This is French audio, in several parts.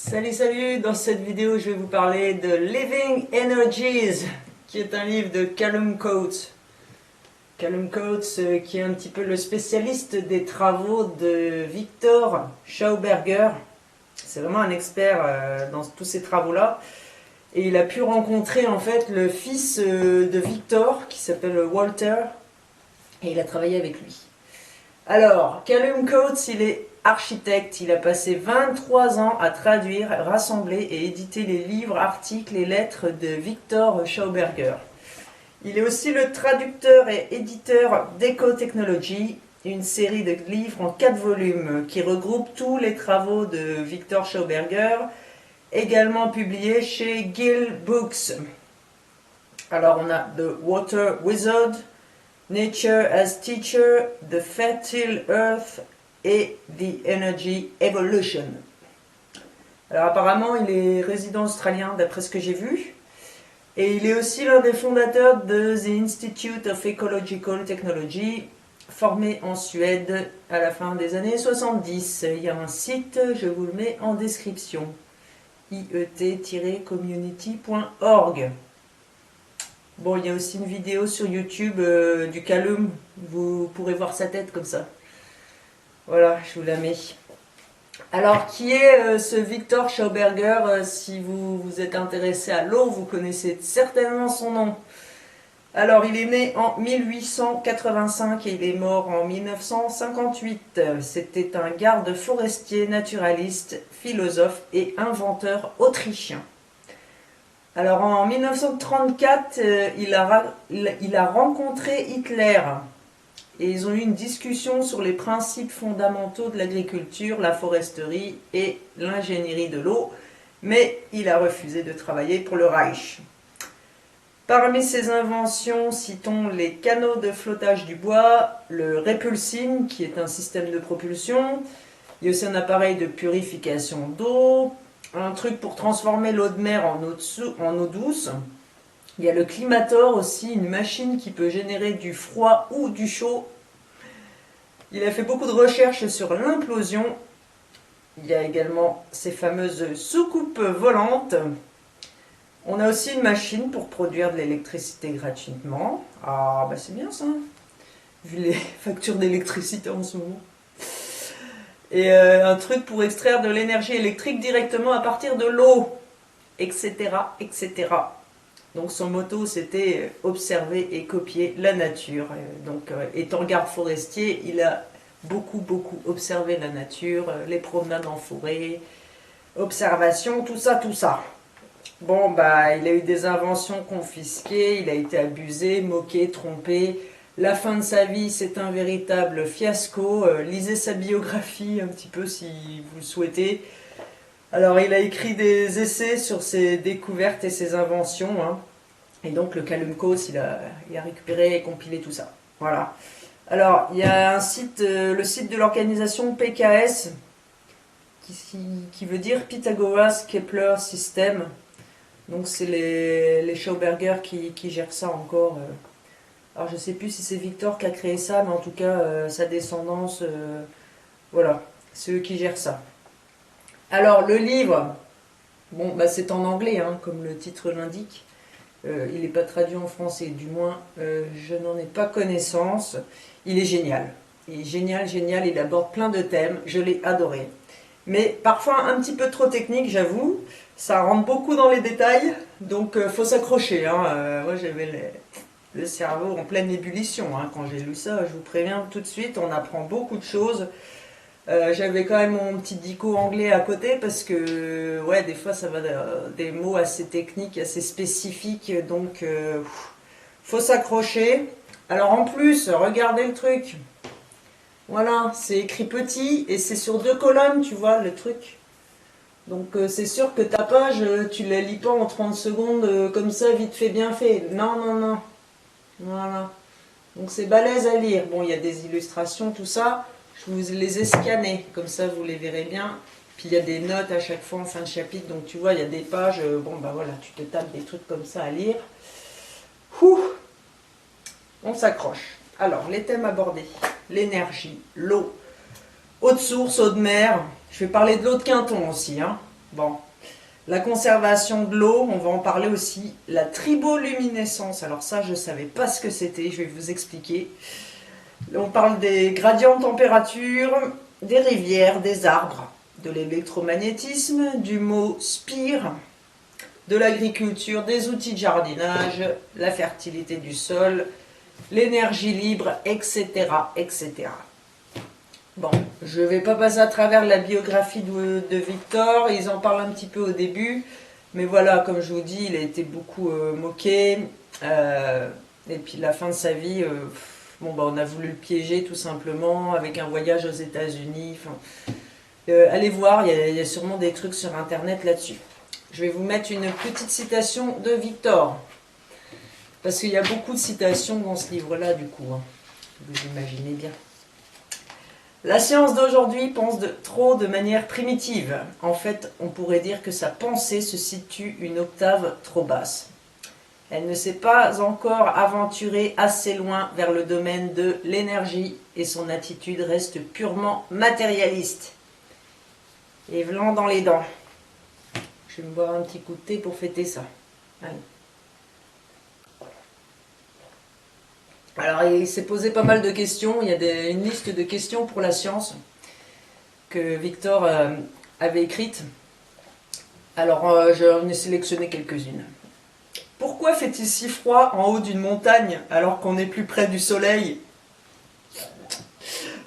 Salut, salut! Dans cette vidéo, je vais vous parler de Living Energies, qui est un livre de Callum Coats. Callum Coats, qui est un petit peu le spécialiste des travaux de Viktor Schauberger. C'est vraiment un expert dans tous ces travaux-là. Et il a pu rencontrer en fait le fils de Viktor, qui s'appelle Walter, et il a travaillé avec lui. Alors, Callum Coats, il est architecte. Il a passé 23 ans à traduire, rassembler et éditer les livres, articles et lettres de Viktor Schauberger. Il est aussi le traducteur et éditeur d'Eco-Technology, une série de livres en 4 volumes qui regroupe tous les travaux de Viktor Schauberger, également publiés chez Gill Books. Alors, on a The Water Wizard, Nature as Teacher, The Fertile Earth et The Energy Evolution. Alors apparemment il est résident australien d'après ce que j'ai vu. Et il est aussi l'un des fondateurs de The Institute of Ecological Technology, formé en Suède à la fin des années 70. Il y a un site, je vous le mets en description, iet-community.org. Bon, il y a aussi une vidéo sur YouTube du Callum, vous pourrez voir sa tête comme ça. Voilà, je vous la mets. Alors, qui est ce Viktor Schauberger? Si vous êtes intéressé à l'eau, vous connaissez certainement son nom. Alors, il est né en 1885 et il est mort en 1958. C'était un garde forestier, naturaliste, philosophe et inventeur autrichien. Alors en 1934, il a rencontré Hitler et ils ont eu une discussion sur les principes fondamentaux de l'agriculture, la foresterie et l'ingénierie de l'eau, mais il a refusé de travailler pour le Reich. Parmi ses inventions, citons les canaux de flottage du bois, le repulsine qui est un système de propulsion, il y a aussi un appareil de purification d'eau, un truc pour transformer l'eau de mer en eau douce. Il y a le climator aussi, une machine qui peut générer du froid ou du chaud. Il a fait beaucoup de recherches sur l'implosion. Il y a également ces fameuses soucoupes volantes. On a aussi une machine pour produire de l'électricité gratuitement. Ah, bah c'est bien ça, vu les factures d'électricité en ce moment. Et un truc pour extraire de l'énergie électrique directement à partir de l'eau, etc., etc. Donc son motto c'était observer et copier la nature. Donc étant garde forestier, il a beaucoup observé la nature, les promenades en forêt, observation, tout ça, tout ça. Bon, bah il a eu des inventions confisquées, il a été abusé, moqué, trompé. La fin de sa vie, c'est un véritable fiasco. Lisez sa biographie un petit peu si vous le souhaitez. Alors, il a écrit des essais sur ses découvertes et ses inventions. Hein. Et donc, le Callum Coats, il a récupéré et compilé tout ça. Voilà. Alors, il y a un site, le site de l'organisation PKS, qui veut dire Pythagoras Kepler System. Donc, c'est les Schauberger qui gèrent ça encore. Alors je ne sais plus si c'est Viktor qui a créé ça, mais en tout cas sa descendance, voilà, c'est eux qui gèrent ça. Alors le livre, bon bah c'est en anglais, hein, comme le titre l'indique. Il n'est pas traduit en français, du moins je n'en ai pas connaissance. Il est génial, génial, il aborde plein de thèmes, je l'ai adoré. Mais parfois un petit peu trop technique, j'avoue, ça rentre beaucoup dans les détails, donc faut s'accrocher. Hein. Moi j'avais le cerveau en pleine ébullition. Hein. Quand j'ai lu ça, je vous préviens tout de suite, on apprend beaucoup de choses. J'avais quand même mon petit dico anglais à côté parce que ouais, des fois ça va des mots assez techniques, assez spécifiques, donc faut s'accrocher. Alors en plus, regardez le truc. Voilà, c'est écrit petit et c'est sur 2 colonnes, tu vois le truc. Donc c'est sûr que ta page, tu la lis pas en 30 secondes comme ça, vite fait, bien fait. Non, non, non. Voilà. Donc c'est balèze à lire. Bon, il y a des illustrations, tout ça. Je vous les ai scannés, comme ça vous les verrez bien. Puis il y a des notes à chaque fois en fin de chapitre. Donc tu vois, il y a des pages. Bon, bah voilà, tu te tapes des trucs comme ça à lire. Ouh, on s'accroche. Alors, les thèmes abordés. L'énergie, l'eau, eau de source, eau de mer. Je vais parler de l'eau de Quinton aussi. Hein. Bon. La conservation de l'eau, on va en parler aussi. La triboluminescence, alors ça, je ne savais pas ce que c'était, je vais vous expliquer. On parle des gradients de température, des rivières, des arbres, de l'électromagnétisme, du mot spire, de l'agriculture, des outils de jardinage, la fertilité du sol, l'énergie libre, etc., etc. Bon, je ne vais pas passer à travers la biographie de Viktor, ils en parlent un petit peu au début, mais voilà, comme je vous dis, il a été beaucoup moqué, et puis la fin de sa vie, bon, bah, on a voulu le piéger tout simplement, avec un voyage aux États-Unis. Allez voir, il y a sûrement des trucs sur internet là-dessus. Je vais vous mettre une petite citation de Viktor, parce qu'il y a beaucoup de citations dans ce livre-là, du coup, hein. Vous imaginez bien. La science d'aujourd'hui pense trop de manière primitive. En fait, on pourrait dire que sa pensée se situe une octave trop basse. Elle ne s'est pas encore aventurée assez loin vers le domaine de l'énergie et son attitude reste purement matérialiste. Et blanc dans les dents. Je vais me boire un petit coup de thé pour fêter ça. Allez. Alors, il s'est posé pas mal de questions. Il y a une liste de questions pour la science que Viktor avait écrite. Alors, j'en ai sélectionné quelques-unes. Pourquoi fait-il si froid en haut d'une montagne alors qu'on est plus près du soleil?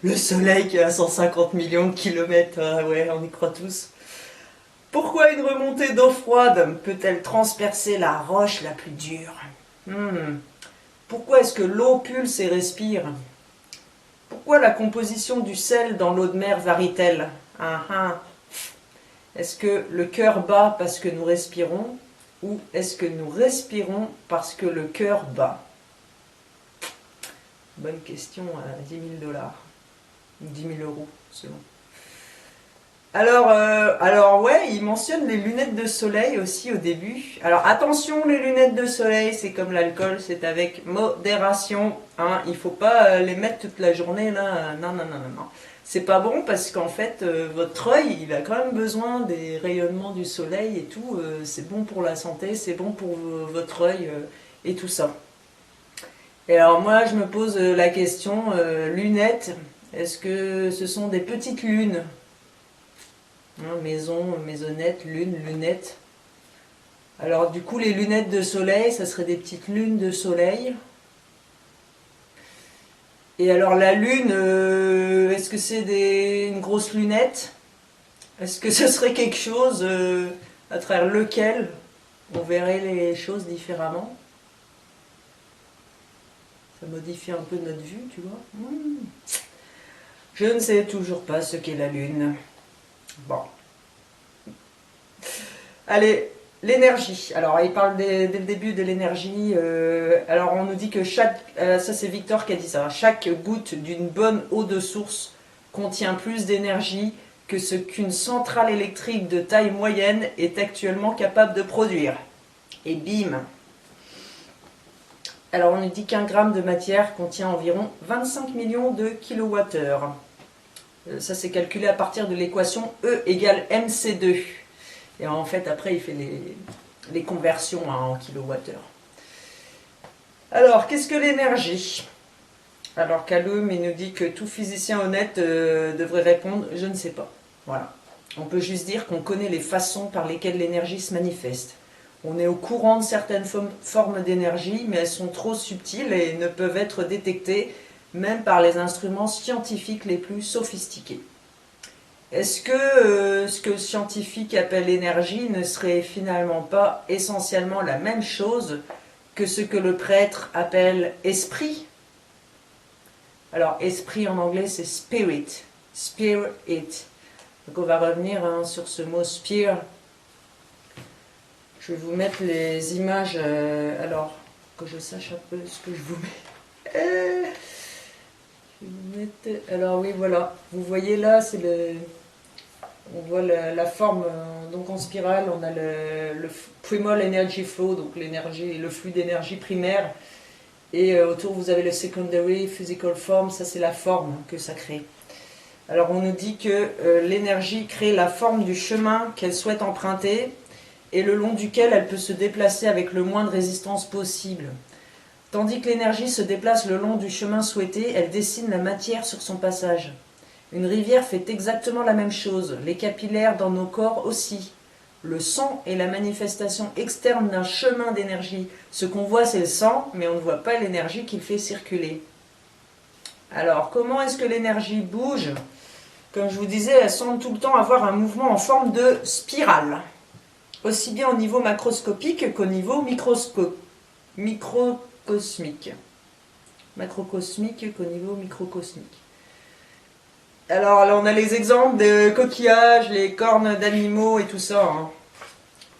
Le soleil qui est à 150 millions de kilomètres, ouais, on y croit tous. Pourquoi une remontée d'eau froide peut-elle transpercer la roche la plus dure? Pourquoi est-ce que l'eau pulse et respire? Pourquoi la composition du sel dans l'eau de mer varie-t-elle? Est-ce que le cœur bat parce que nous respirons ou est-ce que nous respirons parce que le cœur bat? Bonne question à 10 000 $. Ou 10 000 euros, selon. Alors ouais, il mentionne les lunettes de soleil aussi au début. Alors attention, les lunettes de soleil, c'est comme l'alcool, c'est avec modération. Hein, il ne faut pas les mettre toute la journée là. Non, non, non, non, non. C'est pas bon parce qu'en fait, votre œil, il a quand même besoin des rayonnements du soleil et tout. C'est bon pour la santé, c'est bon pour votre œil et tout ça. Et alors moi, je me pose la question, lunettes, est-ce que ce sont des petites lunes? Maison, maisonnette, lune, lunette. Alors du coup les lunettes de soleil, ça serait des petites lunes de soleil. Et alors la lune, est-ce que c'est une grosse lunette? Est-ce que ce serait quelque chose à travers lequel on verrait les choses différemment? Ça modifie un peu notre vue, tu vois. Je ne sais toujours pas ce qu'est la lune. Bon. Allez, l'énergie. Alors, il parle dès le début de l'énergie. Alors, on nous dit que ça c'est Viktor qui a dit ça. Chaque goutte d'une bonne eau de source contient plus d'énergie que ce qu'une centrale électrique de taille moyenne est actuellement capable de produire. Et bim. Alors, on nous dit qu'un gramme de matière contient environ 25 millions de kilowattheures. Ça, c'est calculé à partir de l'équation E égale mc2. Et en fait, après, il fait les conversions en kilowattheures. Alors, qu'est-ce que l'énergie? Alors, Callum, il nous dit que tout physicien honnête devrait répondre « je ne sais pas ». Voilà. On peut juste dire qu'on connaît les façons par lesquelles l'énergie se manifeste. On est au courant de certaines formes d'énergie, mais elles sont trop subtiles et ne peuvent être détectées même par les instruments scientifiques les plus sophistiqués. Est-ce que ce que le scientifique appelle énergie ne serait finalement pas essentiellement la même chose que ce que le prêtre appelle esprit? Alors, esprit en anglais, c'est spirit. Spirit. Donc, on va revenir sur ce mot spire. Je vais vous mettre les images, alors, que je sache un peu ce que je vous mets. Alors oui, voilà. Vous voyez là, c'est on voit la forme, donc en spirale, on a le primal energy flow, donc le flux d'énergie primaire. Et autour, vous avez le secondary physical form, ça c'est la forme que ça crée. Alors on nous dit que l'énergie crée la forme du chemin qu'elle souhaite emprunter et le long duquel elle peut se déplacer avec le moins de résistance possible. Tandis que l'énergie se déplace le long du chemin souhaité, elle dessine la matière sur son passage. Une rivière fait exactement la même chose, les capillaires dans nos corps aussi. Le sang est la manifestation externe d'un chemin d'énergie. Ce qu'on voit, c'est le sang, mais on ne voit pas l'énergie qu'il fait circuler. Alors, comment est-ce que l'énergie bouge? Comme je vous disais, elle semble tout le temps avoir un mouvement en forme de spirale, aussi bien au niveau macroscopique qu'au niveau microcosmique. Macrocosmique qu'au niveau microcosmique. Alors là, on a les exemples de coquillages, les cornes d'animaux et tout ça. Hein.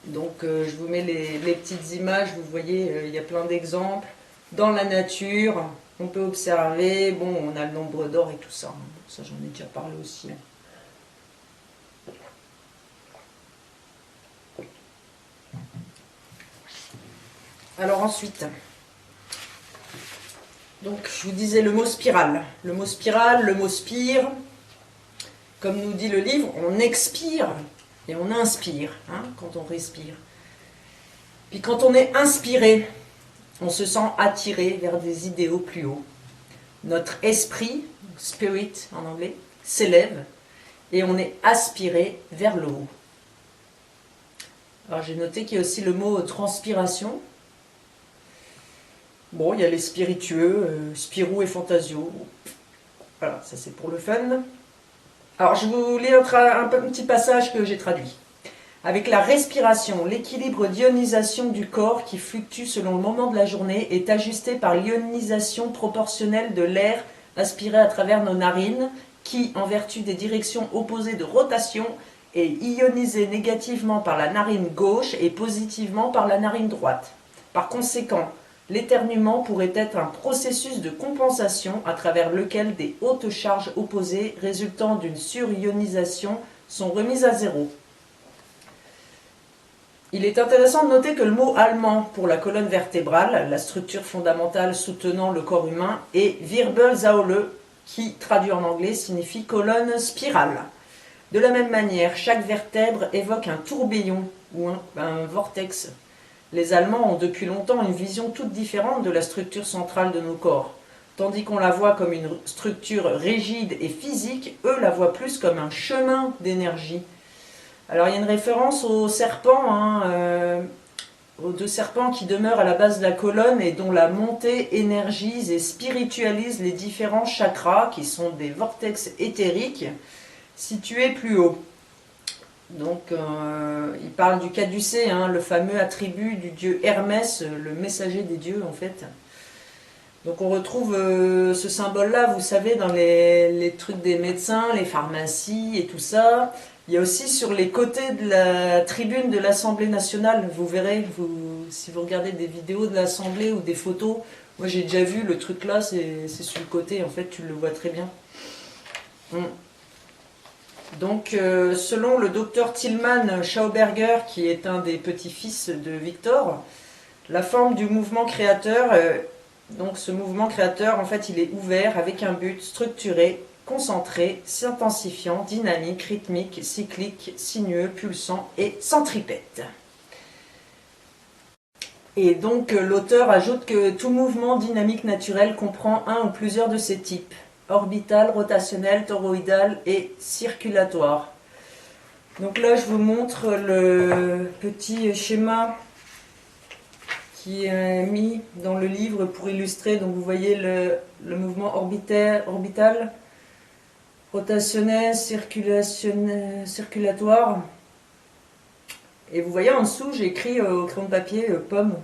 Donc, je vous mets les petites images. Vous voyez, il y a plein d'exemples. Dans la nature, on peut observer. Bon, on a le nombre d'or et tout ça. Hein. Ça, j'en ai déjà parlé aussi. Alors ensuite, donc je vous disais le mot spirale. Le mot spirale, le mot spire. Comme nous dit le livre, on expire et on inspire hein, quand on respire. Puis quand on est inspiré, on se sent attiré vers des idéaux plus hauts. Notre esprit, spirit en anglais, s'élève et on est aspiré vers le haut. Alors j'ai noté qu'il y a aussi le mot transpiration. Bon, il y a les spiritueux, Spirou et Fantasio. Voilà, ça c'est pour le fun. Alors je vous lis un petit passage que j'ai traduit. Avec la respiration, l'équilibre d'ionisation du corps qui fluctue selon le moment de la journée est ajusté par l'ionisation proportionnelle de l'air aspiré à travers nos narines qui, en vertu des directions opposées de rotation, est ionisé négativement par la narine gauche et positivement par la narine droite. Par conséquent, l'éternuement pourrait être un processus de compensation à travers lequel des hautes charges opposées résultant d'une surionisation sont remises à zéro. Il est intéressant de noter que le mot allemand pour la colonne vertébrale, la structure fondamentale soutenant le corps humain, est Wirbelsäule, qui, traduit en anglais, signifie colonne spirale. De la même manière, chaque vertèbre évoque un tourbillon ou un vortex. Les Allemands ont depuis longtemps une vision toute différente de la structure centrale de nos corps. Tandis qu'on la voit comme une structure rigide et physique, eux la voient plus comme un chemin d'énergie. Alors il y a une référence aux serpents, aux deux serpents qui demeurent à la base de la colonne et dont la montée énergise et spiritualise les différents chakras qui sont des vortex éthériques situés plus haut. Donc il parle du caducée, hein, le fameux attribut du dieu Hermès, le messager des dieux en fait. Donc on retrouve ce symbole-là, vous savez, dans les trucs des médecins, les pharmacies et tout ça. Il y a aussi sur les côtés de la tribune de l'Assemblée nationale, vous verrez, si vous regardez des vidéos de l'Assemblée ou des photos, moi j'ai déjà vu le truc là, c'est sur le côté, en fait tu le vois très bien. Donc selon le docteur Callum Schauberger, qui est un des petits-fils de Viktor, la forme du mouvement créateur, donc ce mouvement créateur en fait il est ouvert avec un but structuré, concentré, s'intensifiant, dynamique, rythmique, cyclique, sinueux, pulsant et centripète. Et donc l'auteur ajoute que tout mouvement dynamique naturel comprend un ou plusieurs de ces types: orbital, rotationnel, toroïdal et circulatoire. Donc là je vous montre le petit schéma qui est mis dans le livre pour illustrer. Donc vous voyez le mouvement orbital, rotationnel, circulatoire. Et vous voyez en dessous, j'ai écrit au crayon de papier pomme.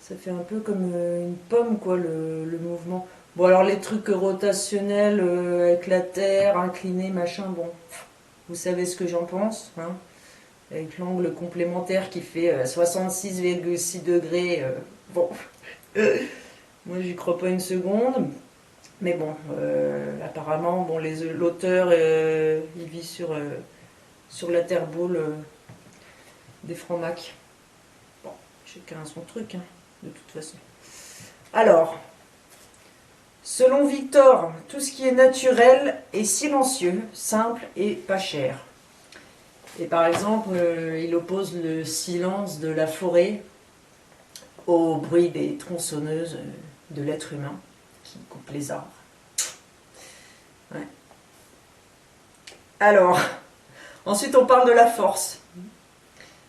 Ça fait un peu comme une pomme, quoi, le mouvement. Bon, alors les trucs rotationnels avec la terre, inclinée, machin, bon, vous savez ce que j'en pense, hein, avec l'angle complémentaire qui fait 66,6 degrés. Bon, moi j'y crois pas une seconde. Mais bon, apparemment, bon, l'auteur, il vit sur la terre boule des francs-macs. Bon, chacun a son truc, hein, de toute façon. Alors, Selon Victor, tout ce qui est naturel est silencieux, simple et pas cher. Et par exemple, il oppose le silence de la forêt au bruit des tronçonneuses de l'être humain qui coupe les arbres. Ouais. Alors, ensuite on parle de la force.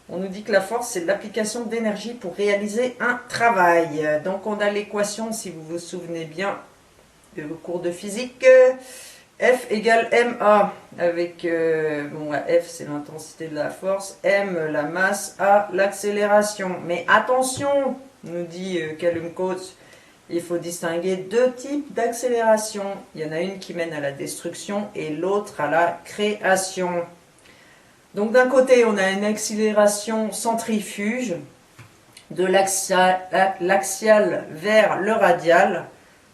On nous dit que la force, c'est l'application d'énergie pour réaliser un travail. Donc on a l'équation, si vous vous souvenez bien de vos cours de physique, F égale ma, avec, bon, F c'est l'intensité de la force, M la masse, A l'accélération. Mais attention, nous dit Callum Coats, il faut distinguer deux types d'accélération. Il y en a une qui mène à la destruction et l'autre à la création. Donc d'un côté, on a une accélération centrifuge de l'axial vers le radial.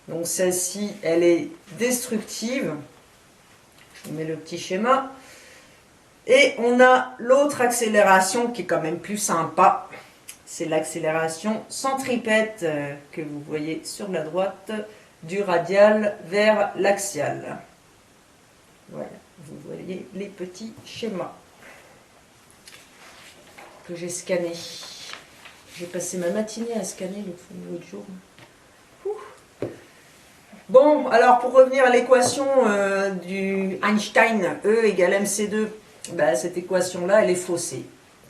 Donc celle-ci, elle est destructive. Je vous mets le petit schéma. Et on a l'autre accélération qui est quand même plus sympa. C'est l'accélération centripète que vous voyez sur la droite, du radial vers l'axial. Voilà, vous voyez les petits schémas que j'ai scannés. J'ai passé ma matinée à scanner l'autre jour. Bon, alors pour revenir à l'équation du Einstein, E égale mc2, bah, cette équation-là, elle est faussée.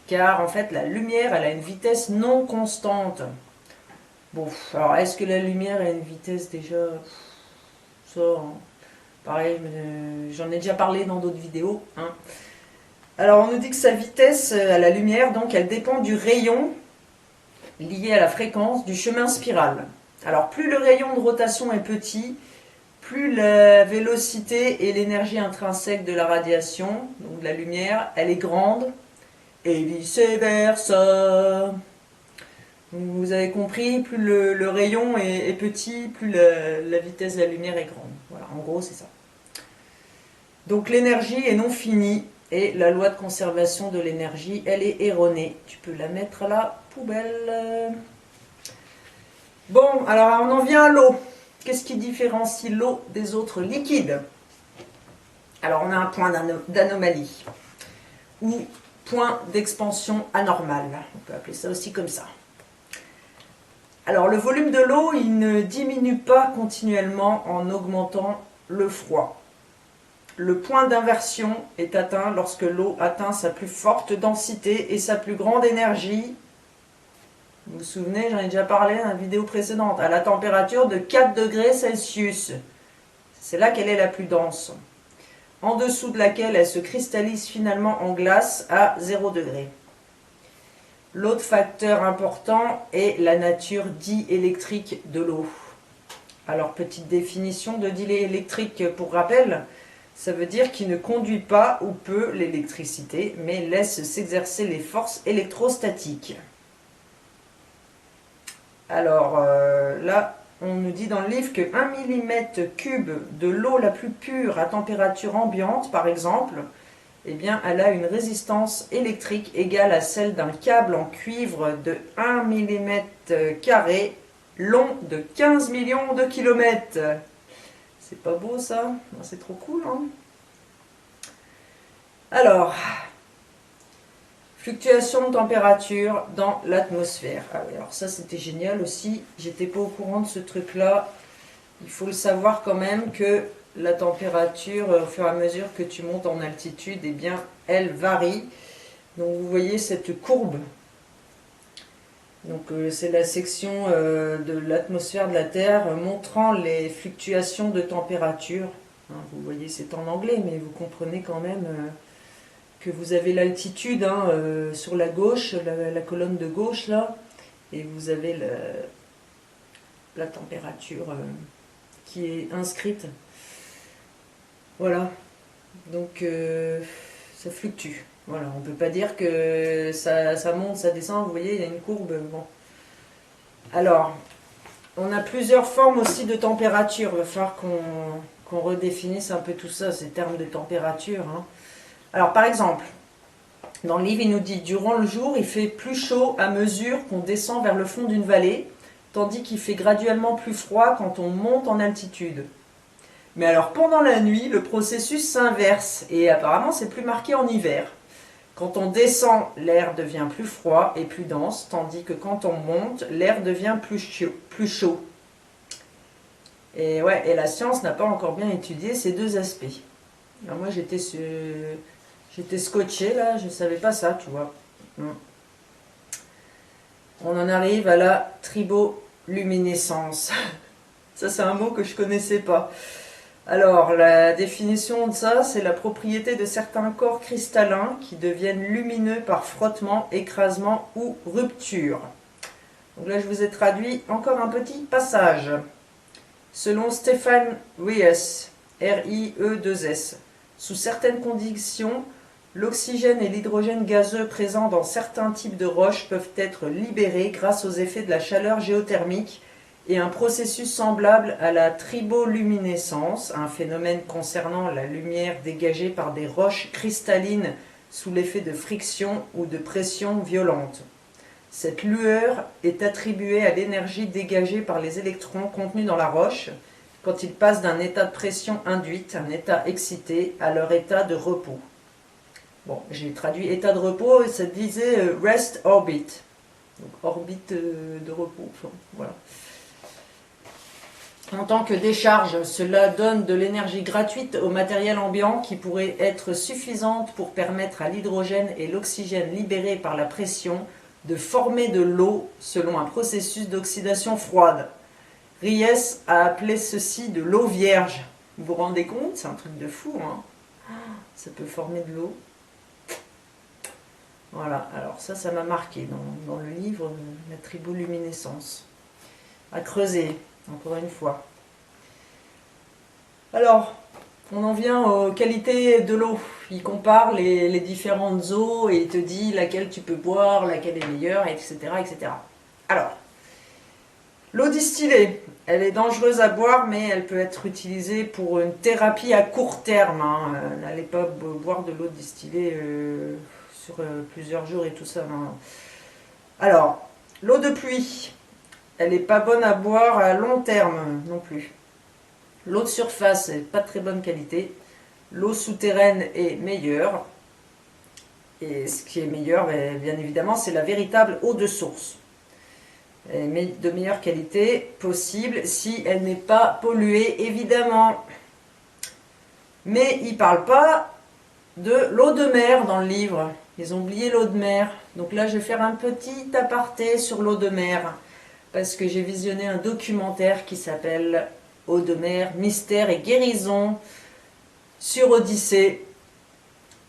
Car en fait, la lumière, elle a une vitesse non constante. Bon, alors est-ce que la lumière a une vitesse déjà? Ça, hein, pareil, j'en ai déjà parlé dans d'autres vidéos. Hein. Alors on nous dit que sa vitesse à la lumière, donc elle dépend du rayon lié à la fréquence du chemin spiral. Alors plus le rayon de rotation est petit, plus la vélocité et l'énergie intrinsèque de la radiation, donc de la lumière, elle est grande, et vice-versa. Vous avez compris, plus le rayon est petit, plus la vitesse de la lumière est grande. Voilà, en gros c'est ça. Donc l'énergie est non finie, et la loi de conservation de l'énergie, elle est erronée. Tu peux la mettre à la poubelle. Bon, alors on en vient à l'eau. Qu'est-ce qui différencie l'eau des autres liquides? Alors on a un point d'anomalie, ou point d'expansion anormale. On peut appeler ça aussi comme ça. Alors le volume de l'eau, il ne diminue pas continuellement en augmentant le froid. Le point d'inversion est atteint lorsque l'eau atteint sa plus forte densité et sa plus grande énergie. Vous vous souvenez, j'en ai déjà parlé dans la vidéo précédente, à la température de 4 degrés Celsius. C'est là qu'elle est la plus dense. En dessous de laquelle elle se cristallise finalement en glace à 0 degré. L'autre facteur important est la nature diélectrique de l'eau. Alors, petite définition de diélectrique pour rappel. Ça veut dire qu'il ne conduit pas ou peu l'électricité, mais laisse s'exercer les forces électrostatiques. Alors là, on nous dit dans le livre que 1 mm3 de l'eau la plus pure à température ambiante, par exemple, eh bien, elle a une résistance électrique égale à celle d'un câble en cuivre de 1 mm2 long de 15 millions de kilomètres. C'est pas beau ça? C'est trop cool, hein? Alors, fluctuation de température dans l'atmosphère. Ah oui, alors ça c'était génial aussi. J'étais pas au courant de ce truc-là. Il faut le savoir quand même que la température, au fur et à mesure que tu montes en altitude, eh bien, elle varie. Donc vous voyez cette courbe. Donc c'est la section de l'atmosphère de la Terre montrant les fluctuations de température. Hein, vous voyez, c'est en anglais, mais vous comprenez quand même que vous avez l'altitude hein, sur la gauche, la colonne de gauche là, et vous avez la température qui est inscrite. Voilà, donc ça fluctue. Voilà, on ne peut pas dire que ça monte, ça descend, vous voyez, il y a une courbe. Bon. Alors, on a plusieurs formes aussi de température. Il va falloir qu'on redéfinisse un peu tout ça, ces termes de température. Hein. Alors, par exemple, dans le livre, il nous dit « Durant le jour, il fait plus chaud à mesure qu'on descend vers le fond d'une vallée. tandis qu'il fait graduellement plus froid quand on monte en altitude. Mais alors pendant la nuit, le processus s'inverse et apparemment c'est plus marqué en hiver. Quand on descend, l'air devient plus froid et plus dense, tandis que quand on monte, l'air devient plus chaud. Et ouais, et la science n'a pas encore bien étudié ces deux aspects. Alors moi j'étais scotché là, je ne savais pas ça, tu vois. On en arrive à la triboluminescence. Ça c'est un mot que je ne connaissais pas. Alors, la définition de ça, c'est la propriété de certains corps cristallins qui deviennent lumineux par frottement, écrasement ou rupture. Donc là, je vous ai traduit encore un petit passage. Selon Stefan Ries, R-I-E-2-S, sous certaines conditions, l'oxygène et l'hydrogène gazeux présents dans certains types de roches peuvent être libérés grâce aux effets de la chaleur géothermique et un processus semblable à la triboluminescence, un phénomène concernant la lumière dégagée par des roches cristallines sous l'effet de friction ou de pression violente. Cette lueur est attribuée à l'énergie dégagée par les électrons contenus dans la roche quand ils passent d'un état de pression induite, un état excité, à leur état de repos. Bon, j'ai traduit état de repos et ça disait rest orbit, donc orbite de repos, enfin, voilà. En tant que décharge, cela donne de l'énergie gratuite au matériel ambiant qui pourrait être suffisante pour permettre à l'hydrogène et l'oxygène libérés par la pression de former de l'eau selon un processus d'oxydation froide. Ries a appelé ceci de l'eau vierge. Vous vous rendez compte? C'est un truc de fou, hein? Ça peut former de l'eau. Voilà, alors ça m'a marqué dans le livre La triboluminescence. À creuser. Encore une fois. Alors, on en vient aux qualités de l'eau. Il compare les différentes eaux et il te dit laquelle tu peux boire, laquelle est meilleure, etc. etc. Alors, l'eau distillée, elle est dangereuse à boire, mais elle peut être utilisée pour une thérapie à court terme. N'allez pas boire de l'eau distillée sur plusieurs jours et tout ça. Non. Alors, l'eau de pluie. Elle n'est pas bonne à boire à long terme non plus. L'eau de surface n'est pas de très bonne qualité. L'eau souterraine est meilleure. Et ce qui est meilleur, bien évidemment, c'est la véritable eau de source. Mais de meilleure qualité possible si elle n'est pas polluée, évidemment. Mais ils ne parlent pas de l'eau de mer dans le livre. Ils ont oublié l'eau de mer. Donc là, je vais faire un petit aparté sur l'eau de mer. Parce que j'ai visionné un documentaire qui s'appelle Eau de mer, mystère et guérison sur Odyssée.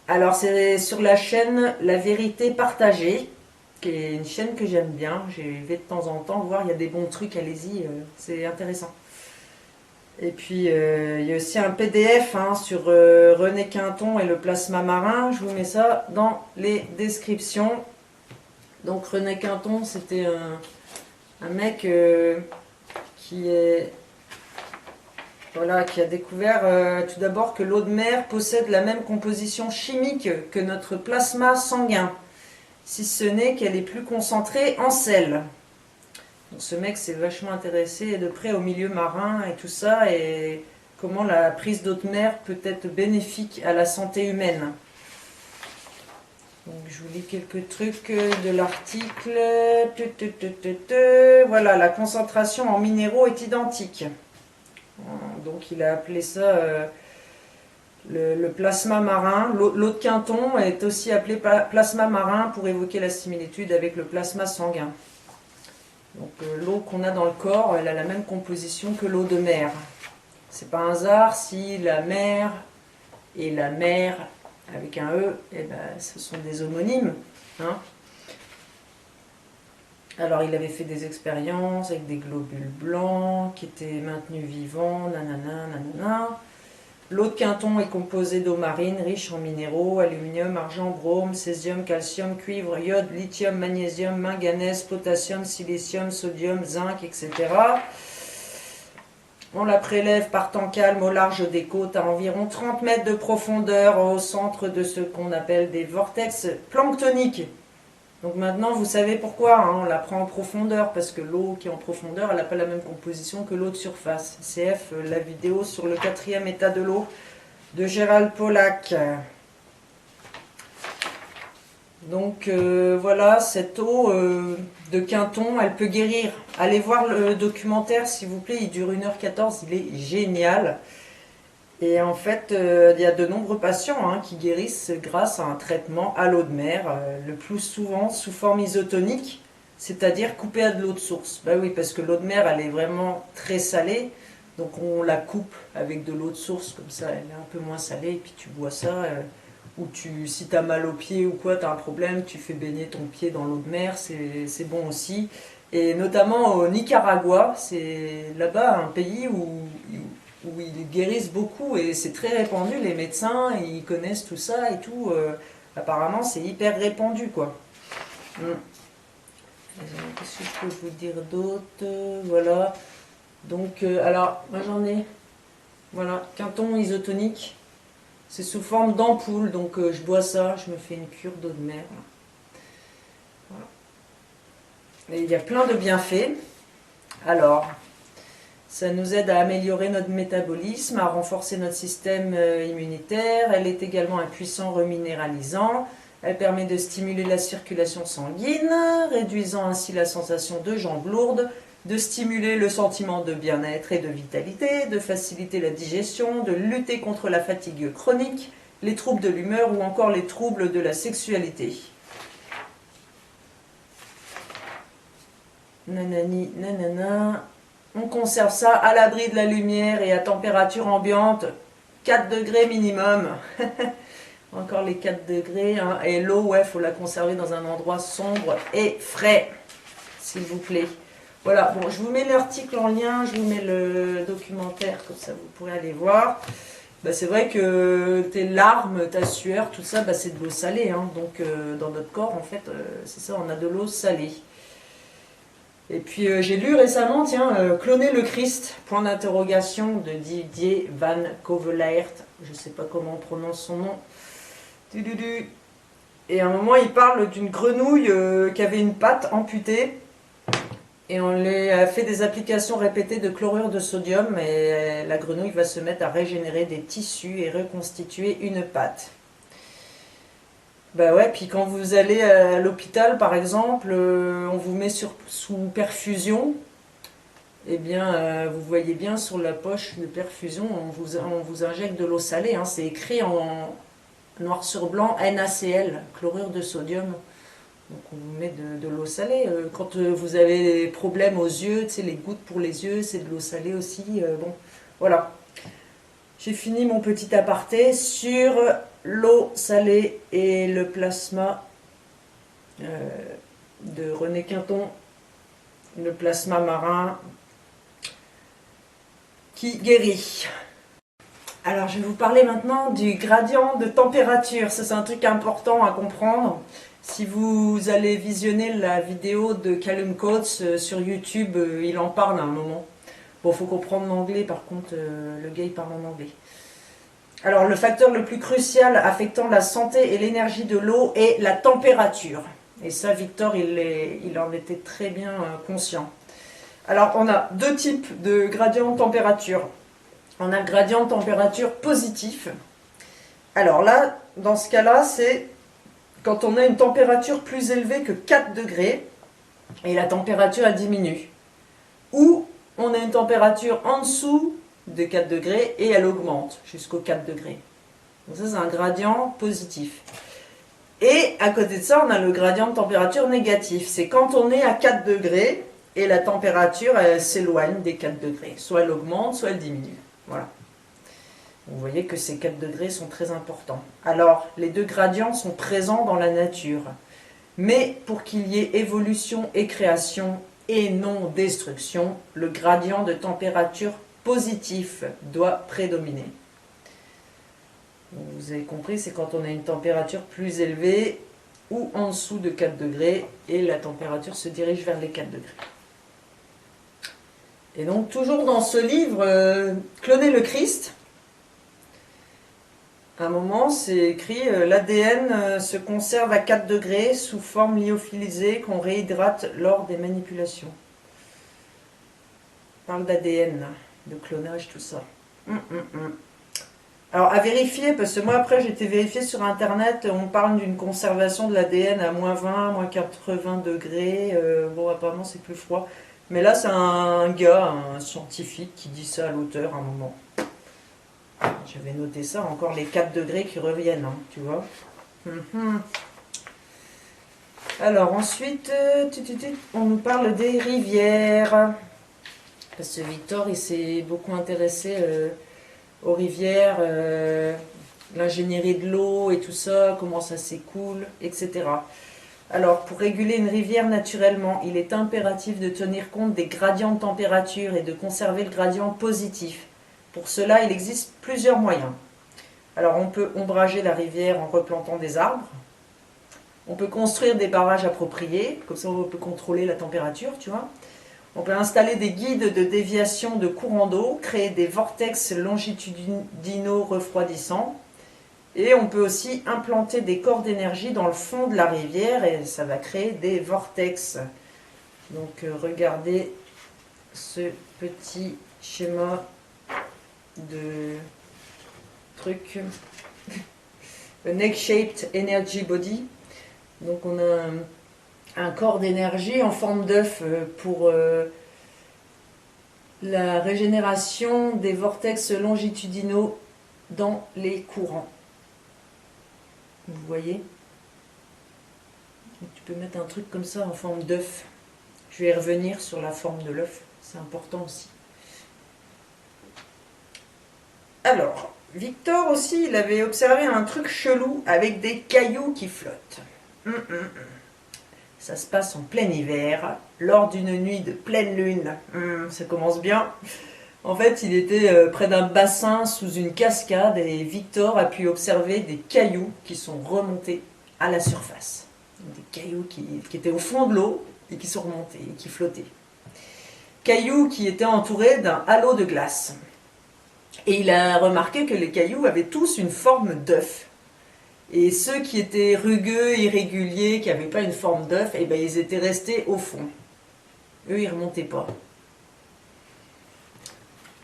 Alors c'est sur la chaîne La Vérité Partagée, qui est une chaîne que j'aime bien. J'y vais de temps en temps voir, il y a des bons trucs, allez-y, c'est intéressant. Et puis il y a aussi un PDF sur René Quinton et le plasma marin. Je vous mets ça dans les descriptions. Donc René Quinton, c'était un mec qui a découvert tout d'abord que l'eau de mer possède la même composition chimique que notre plasma sanguin, si ce n'est qu'elle est plus concentrée en sel. Donc ce mec s'est vachement intéressé de près au milieu marin et tout ça, et comment la prise d'eau de mer peut être bénéfique à la santé humaine. Donc, je vous lis quelques trucs de l'article. Voilà, la concentration en minéraux est identique. Donc il a appelé ça le plasma marin. L'eau de Quinton est aussi appelée plasma marin pour évoquer la similitude avec le plasma sanguin. Donc l'eau qu'on a dans le corps, elle a la même composition que l'eau de mer. C'est pas un hasard si la mer et la mer avec un E, ce sont des homonymes. Alors il avait fait des expériences avec des globules blancs qui étaient maintenus vivants, nanana, nanana. L'eau de Quinton est composée d'eau marine riche en minéraux, aluminium, argent, brome, césium, calcium, cuivre, iode, lithium, magnésium, manganèse, potassium, silicium, sodium, zinc, etc. On la prélève par temps calme au large des côtes à environ 30 mètres de profondeur au centre de ce qu'on appelle des vortex planctoniques. Donc maintenant, vous savez pourquoi, hein, on la prend en profondeur, parce que l'eau qui est en profondeur, elle n'a pas la même composition que l'eau de surface. CF, la vidéo sur le 4e état de l'eau de Gérald Pollack. Donc voilà, cette eau de Quinton, elle peut guérir. Allez voir le documentaire, s'il vous plaît, il dure 1h14, il est génial. Et en fait, il y a de nombreux patients qui guérissent grâce à un traitement à l'eau de mer, le plus souvent sous forme isotonique, c'est-à-dire coupée à de l'eau de source. Bah oui, parce que l'eau de mer, elle est vraiment très salée, donc on la coupe avec de l'eau de source, comme ça elle est un peu moins salée, et puis tu bois ça, ou si tu as mal aux pieds ou quoi, tu as un problème, tu fais baigner ton pied dans l'eau de mer, c'est bon aussi. Et notamment au Nicaragua, c'est là-bas un pays où ils guérissent beaucoup et c'est très répandu, les médecins ils connaissent tout ça et tout, apparemment c'est hyper répandu quoi. Qu'est-ce que je peux vous dire d'autre? Voilà, donc alors moi j'en ai, voilà, Quinton isotonique, c'est sous forme d'ampoule, donc je bois ça, je me fais une cure d'eau de mer. Voilà. Et il y a plein de bienfaits. Alors, ça nous aide à améliorer notre métabolisme, à renforcer notre système immunitaire. Elle est également un puissant reminéralisant. Elle permet de stimuler la circulation sanguine, réduisant ainsi la sensation de jambes lourdes, de stimuler le sentiment de bien-être et de vitalité, de faciliter la digestion, de lutter contre la fatigue chronique, les troubles de l'humeur ou encore les troubles de la sexualité. Nanani, nanana. On conserve ça à l'abri de la lumière et à température ambiante, 4 degrés minimum. Encore les 4 degrés. Hein. Et l'eau, ouais, il faut la conserver dans un endroit sombre et frais, s'il vous plaît. Voilà, bon, je vous mets l'article en lien, je vous mets le documentaire, comme ça vous pourrez aller voir. Bah, c'est vrai que tes larmes, ta sueur, tout ça, bah, c'est de l'eau salée. Hein. Donc dans notre corps, en fait, c'est ça, on a de l'eau salée. Et puis j'ai lu récemment, tiens, Cloner le Christ, point d'interrogation, de Didier Van Covelaert, je ne sais pas comment on prononce son nom. Et à un moment, il parle d'une grenouille qui avait une patte amputée, et on lui a fait des applications répétées de chlorure de sodium, et la grenouille va se mettre à régénérer des tissus et reconstituer une patte. Bah ouais, puis quand vous allez à l'hôpital par exemple, on vous met sous perfusion, eh bien vous voyez bien sur la poche de perfusion, on vous injecte de l'eau salée, hein, c'est écrit en noir sur blanc NaCl, chlorure de sodium, donc on vous met de l'eau salée. Quand vous avez des problèmes aux yeux, tu sais, les gouttes pour les yeux, c'est de l'eau salée aussi, bon, voilà. J'ai fini mon petit aparté sur l'eau salée et le plasma de René Quinton, le plasma marin qui guérit. Alors je vais vous parler maintenant du gradient de température. Ça c'est un truc important à comprendre. Si vous allez visionner la vidéo de Callum Coats sur YouTube, il en parle à un moment. Bon, il faut comprendre l'anglais, par contre, le gars il parle en anglais. Alors, le facteur le plus crucial affectant la santé et l'énergie de l'eau est la température. Et ça, Victor, il en était très bien conscient. Alors, on a deux types de gradients de température. On a le gradient de température positif. Alors là, dans ce cas-là, c'est quand on a une température plus élevée que 4 degrés et la température elle diminue. Ou on a une température en dessous de 4 degrés et elle augmente jusqu'aux 4 degrés. Donc ça c'est un gradient positif. Et à côté de ça on a le gradient de température négatif. C'est quand on est à 4 degrés et la température elle s'éloigne des 4 degrés. Soit elle augmente, soit elle diminue. Voilà. Vous voyez que ces 4 degrés sont très importants. Alors les deux gradients sont présents dans la nature. Mais pour qu'il y ait évolution et création et non destruction, le gradient de température positif doit prédominer. Donc vous avez compris, c'est quand on a une température plus élevée ou en dessous de 4 degrés et la température se dirige vers les 4 degrés. Et donc toujours dans ce livre, Cloner le Christ, À un moment, c'est écrit l'ADN se conserve à 4 degrés sous forme lyophilisée qu'on réhydrate lors des manipulations. On parle d'ADN, de clonage, tout ça. Alors, à vérifier, parce que moi, après, j'ai été vérifié sur Internet, on parle d'une conservation de l'ADN à -20, -80 degrés. Bon, apparemment, c'est plus froid. Mais là, c'est un gars, un scientifique, qui dit ça à l'auteur à un moment. J'avais noté ça, encore les 4 degrés qui reviennent, hein, tu vois. Alors, ensuite, on nous parle des rivières. Parce que Victor, il s'est beaucoup intéressé aux rivières, l'ingénierie de l'eau et tout ça, comment ça s'écoule, etc. Alors, pour réguler une rivière naturellement, il est impératif de tenir compte des gradients de température et de conserver le gradient positif. Pour cela, il existe plusieurs moyens. Alors, on peut ombrager la rivière en replantant des arbres. On peut construire des barrages appropriés, comme ça on peut contrôler la température, tu vois. On peut installer des guides de déviation de courant d'eau, créer des vortex longitudinaux refroidissants. Et on peut aussi implanter des corps d'énergie dans le fond de la rivière et ça va créer des vortex. Donc regardez ce petit schéma de truc. Le neck-shaped energy body. Donc on a un corps d'énergie en forme d'œuf pour la régénération des vortex longitudinaux dans les courants. Vous voyez? Donc, tu peux mettre un truc comme ça en forme d'œuf. Je vais revenir sur la forme de l'œuf, c'est important aussi. Alors, Victor aussi, il avait observé un truc chelou avec des cailloux qui flottent. Ça se passe en plein hiver, lors d'une nuit de pleine lune. Ça commence bien. En fait, il était près d'un bassin sous une cascade et Victor a pu observer des cailloux qui sont remontés à la surface. Des cailloux qui étaient au fond de l'eau et qui sont remontés et qui flottaient. Cailloux qui étaient entourés d'un halo de glace. Et il a remarqué que les cailloux avaient tous une forme d'œuf. Et ceux qui étaient rugueux, irréguliers, qui n'avaient pas une forme d'œuf, eh ben, ils étaient restés au fond. Eux, ils ne remontaient pas.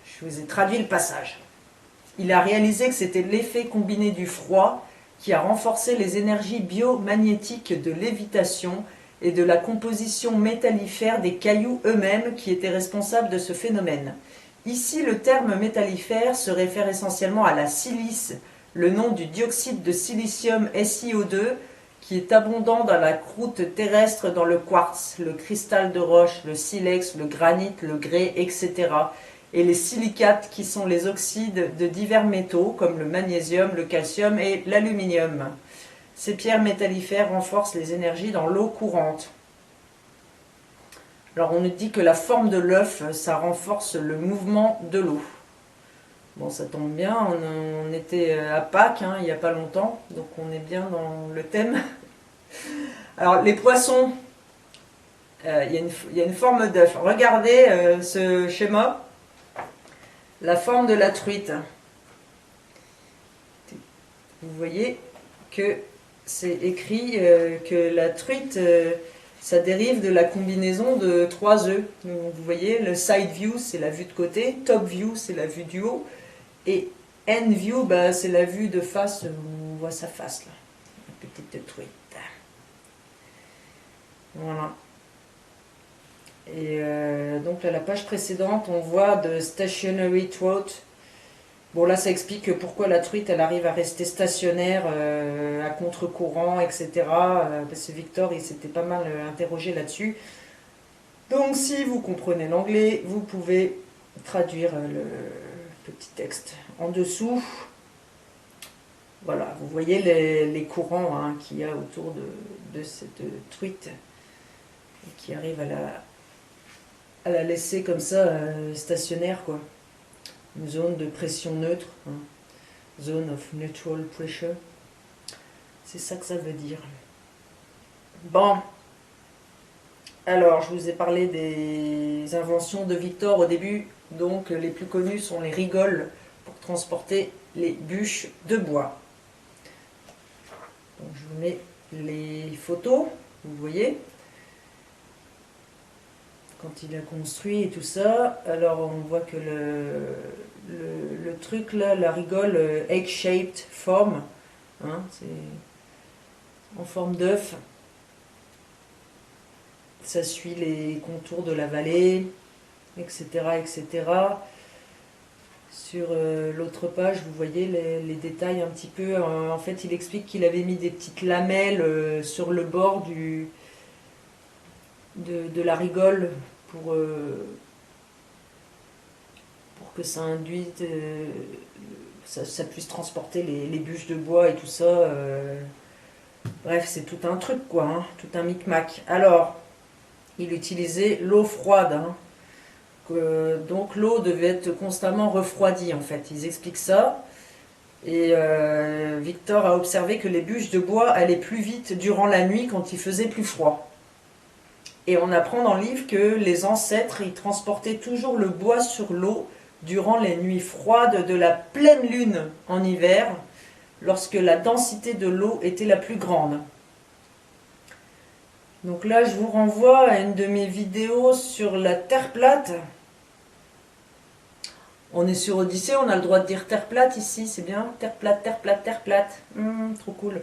Je vous ai traduit le passage. Il a réalisé que c'était l'effet combiné du froid qui a renforcé les énergies biomagnétiques de lévitation et de la composition métallifère des cailloux eux-mêmes qui étaient responsables de ce phénomène. Ici, le terme métallifère se réfère essentiellement à la silice, le nom du dioxyde de silicium SiO2 qui est abondant dans la croûte terrestre, dans le quartz, le cristal de roche, le silex, le granit, le grès, etc. Et les silicates qui sont les oxydes de divers métaux comme le magnésium, le calcium et l'aluminium. Ces pierres métallifères renforcent les énergies dans l'eau courante. Alors on nous dit que la forme de l'œuf, ça renforce le mouvement de l'eau. Bon, ça tombe bien, on était à Pâques, il n'y a pas longtemps, donc on est bien dans le thème. Alors, les poissons, il y a une forme d'œuf. Regardez ce schéma, la forme de la truite. Vous voyez que c'est écrit que la truite, ça dérive de la combinaison de 3 œufs. Donc, vous voyez, le side view, c'est la vue de côté, top view, c'est la vue du haut, et end view, bah, c'est la vue de face, où on voit sa face, là. Une petite truite. Voilà. Et donc, à la page précédente, on voit de stationary trout. Bon, là, ça explique pourquoi la truite, elle arrive à rester stationnaire à contre-courant, etc. Parce que Victor, il s'était pas mal interrogé là-dessus. Donc, si vous comprenez l'anglais, vous pouvez traduire le petit texte en dessous. Voilà, vous voyez les courants qu'il y a autour de cette truite et qui arrive à la laisser comme ça stationnaire, quoi. Une zone de pression neutre, zone of neutral pressure. C'est ça que ça veut dire. Bon, alors je vous ai parlé des inventions de Victor au début. Donc les plus connues sont les rigoles pour transporter les bûches de bois. Donc je vous mets les photos, vous voyez, quand il a construit et tout ça. Alors on voit que le truc là, la rigole egg-shaped form, hein, c'est en forme d'œuf. Ça suit les contours de la vallée, etc. etc. Sur l'autre page, vous voyez les détails un petit peu. En fait, il explique qu'il avait mis des petites lamelles sur le bord de la rigole pour que ça induise, ça puisse transporter les bûches de bois et tout ça. Bref, c'est tout un truc, quoi, hein, tout un micmac. Alors, il utilisait l'eau froide, hein. Donc l'eau devait être constamment refroidie, en fait. Ils expliquent ça. Et Victor a observé que les bûches de bois allaient plus vite durant la nuit quand il faisait plus froid. Et on apprend dans le livre que les ancêtres, ils transportaient toujours le bois sur l'eau durant les nuits froides de la pleine lune en hiver, lorsque la densité de l'eau était la plus grande. Donc là, je vous renvoie à une de mes vidéos sur la Terre plate. On est sur Odyssée, on a le droit de dire Terre plate ici, c'est bien. Terre plate, Terre plate, Terre plate. Trop cool.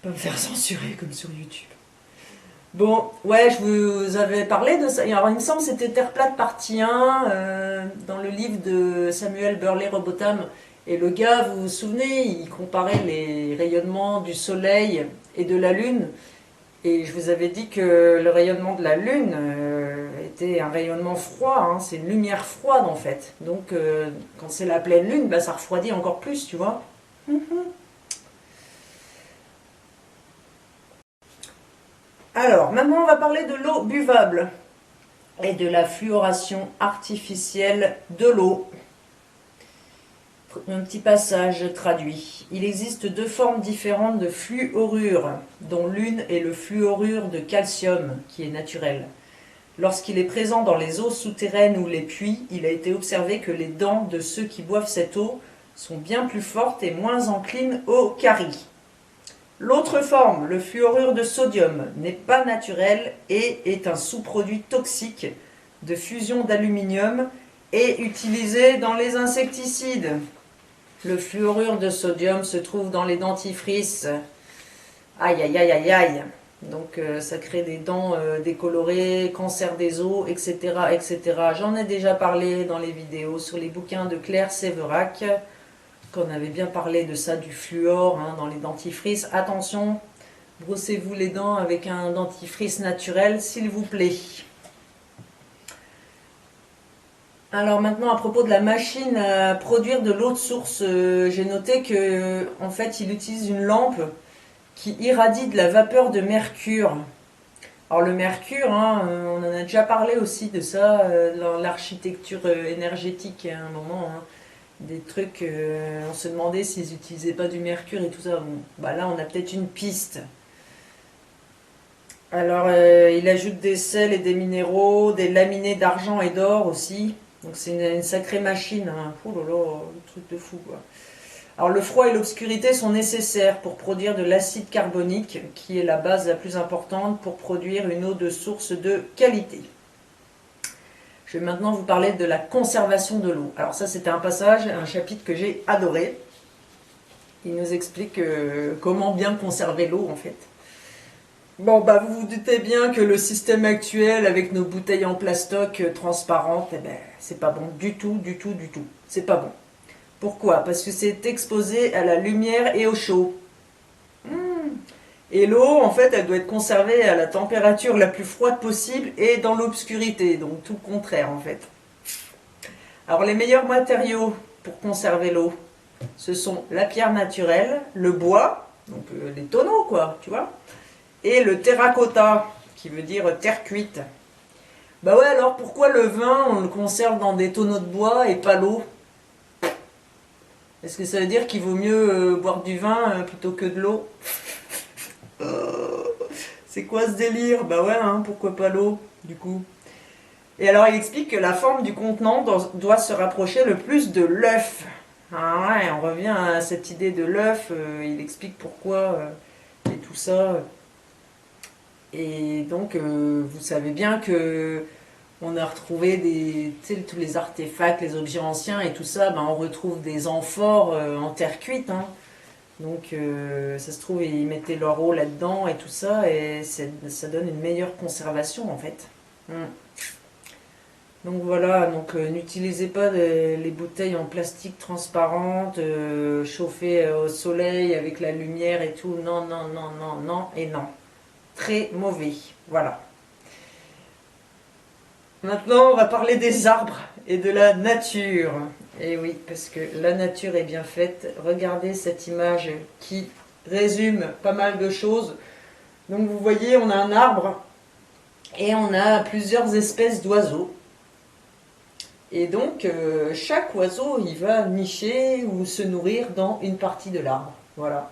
Pas me faire censurer comme sur YouTube. Bon, ouais, je vous avais parlé de ça. Alors, il me semble que c'était Terre plate partie 1, dans le livre de Samuel Burley-Robotham. Et le gars, vous vous souvenez, il comparait les rayonnements du soleil et de la lune. Et je vous avais dit que le rayonnement de la lune était un rayonnement froid, hein, c'est une lumière froide en fait. Donc quand c'est la pleine lune, bah, ça refroidit encore plus, tu vois. Alors, maintenant on va parler de l'eau buvable et de la fluoration artificielle de l'eau. Un petit passage traduit. Il existe deux formes différentes de fluorure, dont l'une est le fluorure de calcium, qui est naturel. Lorsqu'il est présent dans les eaux souterraines ou les puits, il a été observé que les dents de ceux qui boivent cette eau sont bien plus fortes et moins enclines aux caries. L'autre forme, le fluorure de sodium, n'est pas naturel et est un sous-produit toxique de fusion d'aluminium et utilisé dans les insecticides. Le fluorure de sodium se trouve dans les dentifrices. Aïe, aïe, aïe, aïe, aïe. Donc ça crée des dents décolorées, cancer des os, etc. etc. J'en ai déjà parlé dans les vidéos sur les bouquins de Claire Séverac, qu'on avait bien parlé de ça, du fluor, hein, dans les dentifrices. Attention, brossez-vous les dents avec un dentifrice naturel, s'il vous plaît. Alors maintenant, à propos de la machine à produire de l'eau de source, j'ai noté que en fait, il utilise une lampe qui irradie de la vapeur de mercure. Alors le mercure, hein, on en a déjà parlé aussi de ça dans l'architecture énergétique à un moment. Hein. Des trucs, on se demandait s'ils n'utilisaient pas du mercure et tout ça. Bon, bah là, on a peut-être une piste. Alors, il ajoute des sels et des minéraux, des laminés d'argent et d'or aussi. Donc c'est une sacrée machine. Hein. Oh là là, un truc de fou, quoi. Alors le froid et l'obscurité sont nécessaires pour produire de l'acide carbonique, qui est la base la plus importante pour produire une eau de source de qualité. Je vais maintenant vous parler de la conservation de l'eau. Alors ça, c'était un passage, un chapitre que j'ai adoré. Il nous explique comment bien conserver l'eau, en fait. Bon, bah vous vous doutez bien que le système actuel, avec nos bouteilles en plastoc transparentes, eh ben, c'est pas bon du tout, du tout, du tout. C'est pas bon. Pourquoi? Parce que c'est exposé à la lumière et au chaud. Et l'eau, en fait, elle doit être conservée à la température la plus froide possible et dans l'obscurité, donc tout le contraire, en fait. Alors, les meilleurs matériaux pour conserver l'eau, ce sont la pierre naturelle, le bois, donc les tonneaux, quoi, tu vois, et le terracotta, qui veut dire terre cuite. Bah ouais, alors pourquoi le vin, on le conserve dans des tonneaux de bois et pas l'eau? Est-ce que ça veut dire qu'il vaut mieux boire du vin plutôt que de l'eau? C'est quoi ce délire? Bah ouais, hein, pourquoi pas l'eau, du coup? Et alors il explique que la forme du contenant doit se rapprocher le plus de l'œuf. Ah ouais, on revient à cette idée de l'œuf, il explique pourquoi et tout ça. Et donc, vous savez bien que on a retrouvé tu sais, tous les artefacts, les objets anciens et tout ça, ben, on retrouve des amphores en terre cuite. Hein. Donc, ça se trouve, ils mettaient leur eau là-dedans et tout ça, et ça donne une meilleure conservation en fait. Mm. Donc voilà, donc n'utilisez pas les bouteilles en plastique transparente, chauffées au soleil avec la lumière et tout. Non, non, non, non, non et non. Très mauvais. Voilà. Maintenant, on va parler des arbres et de la nature. Et oui, parce que la nature est bien faite. Regardez cette image qui résume pas mal de choses. Donc vous voyez, on a un arbre et on a plusieurs espèces d'oiseaux. Et donc, chaque oiseau, il va nicher ou se nourrir dans une partie de l'arbre. Voilà.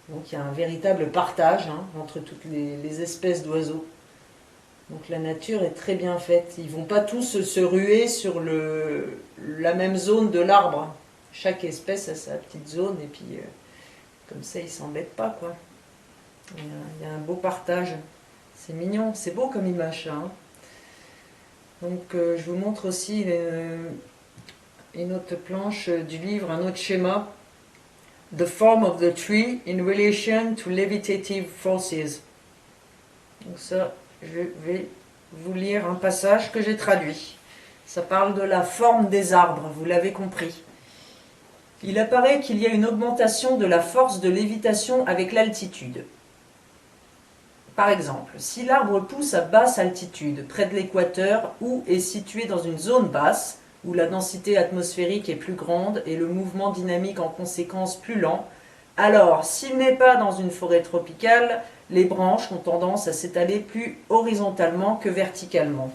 Donc, il y a un véritable partage hein, entre toutes les espèces d'oiseaux. Donc, la nature est très bien faite. Ils ne vont pas tous se ruer sur la même zone de l'arbre. Chaque espèce a sa petite zone et puis, comme ça, ils ne s'embêtent pas, quoi. Il y a un beau partage. C'est mignon, c'est beau comme image, ça. Hein. Donc, je vous montre aussi une autre planche du livre, un autre schéma. The form of the tree in relation to levitative forces. Donc ça, je vais vous lire un passage que j'ai traduit. Ça parle de la forme des arbres, vous l'avez compris. Il apparaît qu'il y a une augmentation de la force de lévitation avec l'altitude. Par exemple, si l'arbre pousse à basse altitude, près de l'équateur, ou est situé dans une zone basse, où la densité atmosphérique est plus grande et le mouvement dynamique en conséquence plus lent, alors s'il n'est pas dans une forêt tropicale, les branches ont tendance à s'étaler plus horizontalement que verticalement.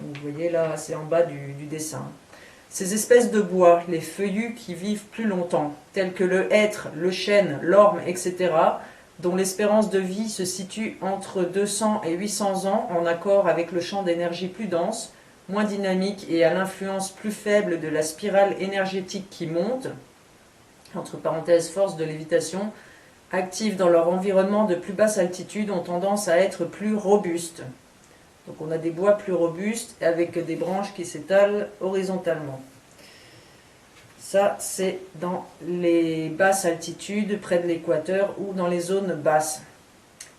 Donc vous voyez là, c'est en bas du dessin. Ces espèces de bois, les feuillus qui vivent plus longtemps, tels que le hêtre, le chêne, l'orme, etc., dont l'espérance de vie se situe entre 200 et 800 ans en accord avec le champ d'énergie plus dense, moins dynamique et à l'influence plus faible de la spirale énergétique qui monte, entre parenthèses force de lévitation, actifs dans leur environnement de plus basse altitude ont tendance à être plus robustes. Donc on a des bois plus robustes avec des branches qui s'étalent horizontalement. Ça, c'est dans les basses altitudes, près de l'équateur ou dans les zones basses.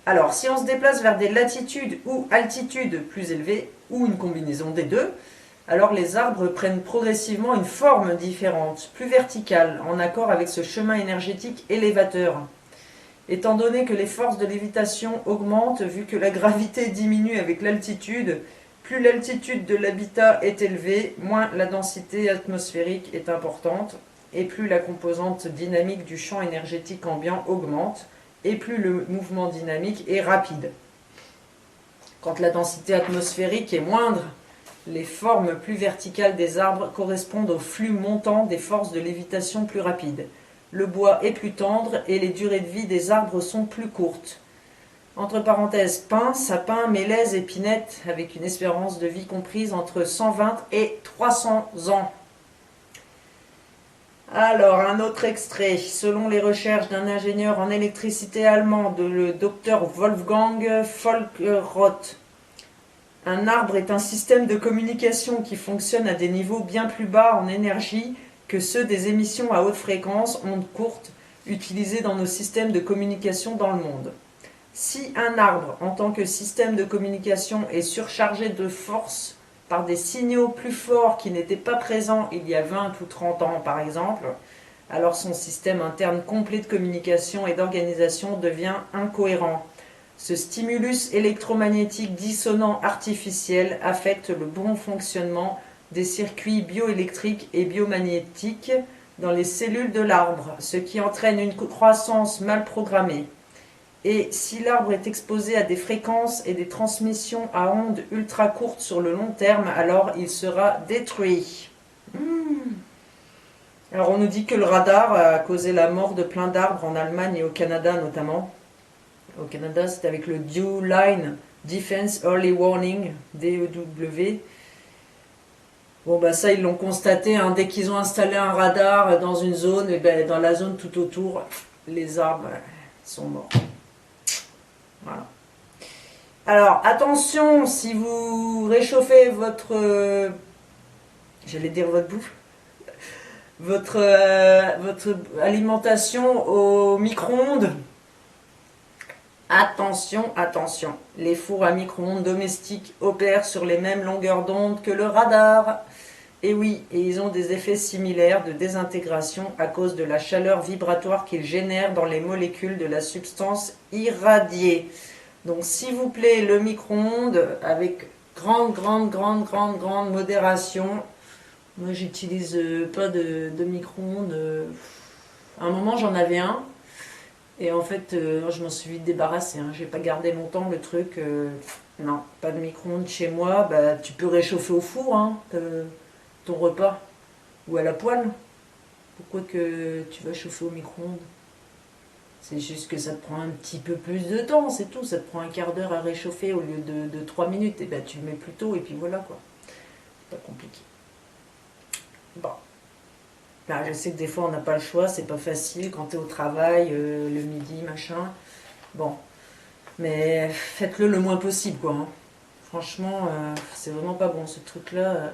Alors, si on se déplace vers des latitudes ou altitudes plus élevées, ou une combinaison des deux, alors les arbres prennent progressivement une forme différente, plus verticale, en accord avec ce chemin énergétique élévateur. Étant donné que les forces de lévitation augmentent vu que la gravité diminue avec l'altitude, plus l'altitude de l'habitat est élevée, moins la densité atmosphérique est importante, et plus la composante dynamique du champ énergétique ambiant augmente, et plus le mouvement dynamique est rapide. Quand la densité atmosphérique est moindre, les formes plus verticales des arbres correspondent au flux montant des forces de lévitation plus rapides. Le bois est plus tendre et les durées de vie des arbres sont plus courtes. Entre parenthèses, pin, sapin, mélèze, épinette, avec une espérance de vie comprise entre 120 et 300 ans. Alors, un autre extrait. Selon les recherches d'un ingénieur en électricité allemand, le docteur Wolfgang Volkeroth, un arbre est un système de communication qui fonctionne à des niveaux bien plus bas en énergie que ceux des émissions à haute fréquence, ondes courtes, utilisées dans nos systèmes de communication dans le monde. Si un arbre, en tant que système de communication, est surchargé de force par des signaux plus forts qui n'étaient pas présents il y a 20 ou 30 ans par exemple, alors son système interne complet de communication et d'organisation devient incohérent. Ce stimulus électromagnétique dissonant artificiel affecte le bon fonctionnement des circuits bioélectriques et biomagnétiques dans les cellules de l'arbre, ce qui entraîne une croissance mal programmée. Et si l'arbre est exposé à des fréquences et des transmissions à ondes ultra courtes sur le long terme, alors il sera détruit. Alors on nous dit que le radar a causé la mort de plein d'arbres en Allemagne et au Canada notamment. Au Canada, c'est avec le Dew Line Defense Early Warning, DEW. Bon, bah ça, ils l'ont constaté, hein, dès qu'ils ont installé un radar dans une zone, et ben, dans la zone tout autour, les arbres sont morts. Voilà. Alors, attention, si vous réchauffez votre... j'allais dire votre bouffe. Votre alimentation au micro-ondes. Attention, attention. Les fours à micro-ondes domestiques opèrent sur les mêmes longueurs d'onde que le radar. Et oui, et ils ont des effets similaires de désintégration à cause de la chaleur vibratoire qu'ils génèrent dans les molécules de la substance irradiée. Donc s'il vous plaît, le micro-ondes avec grande modération. Moi j'utilise pas de micro-ondes. À un moment j'en avais un. Et en fait, je m'en suis vite débarrassée. Hein. J'ai pas gardé longtemps le truc. Non, pas de micro-ondes chez moi. Bah, tu peux réchauffer au four, hein, ton repas, ou à la poêle. Pourquoi que tu vas chauffer au micro-ondes? C'est juste que ça te prend un petit peu plus de temps, c'est tout. Ça te prend un quart d'heure à réchauffer au lieu de 3 minutes. Et ben tu le mets plus tôt et puis voilà quoi. C'est pas compliqué. Bon. Ben, je sais que des fois on n'a pas le choix, c'est pas facile quand tu es au travail, le midi, machin. Bon. Mais faites-le le moins possible quoi. Hein. Franchement, c'est vraiment pas bon ce truc-là.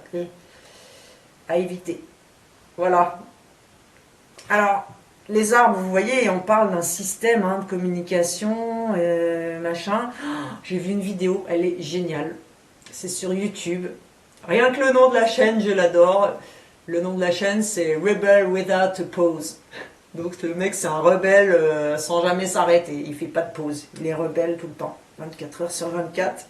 À éviter. Voilà. Alors, les arbres, vous voyez, on parle d'un système hein, de communication, machin. Oh, j'ai vu une vidéo, elle est géniale. C'est sur YouTube. Rien que le nom de la chaîne, je l'adore. Le nom de la chaîne, c'est Rebel Without a Pause. Donc le mec, c'est un rebelle sans jamais s'arrêter. Il fait pas de pause. Il est rebelle tout le temps. 24 heures sur 24.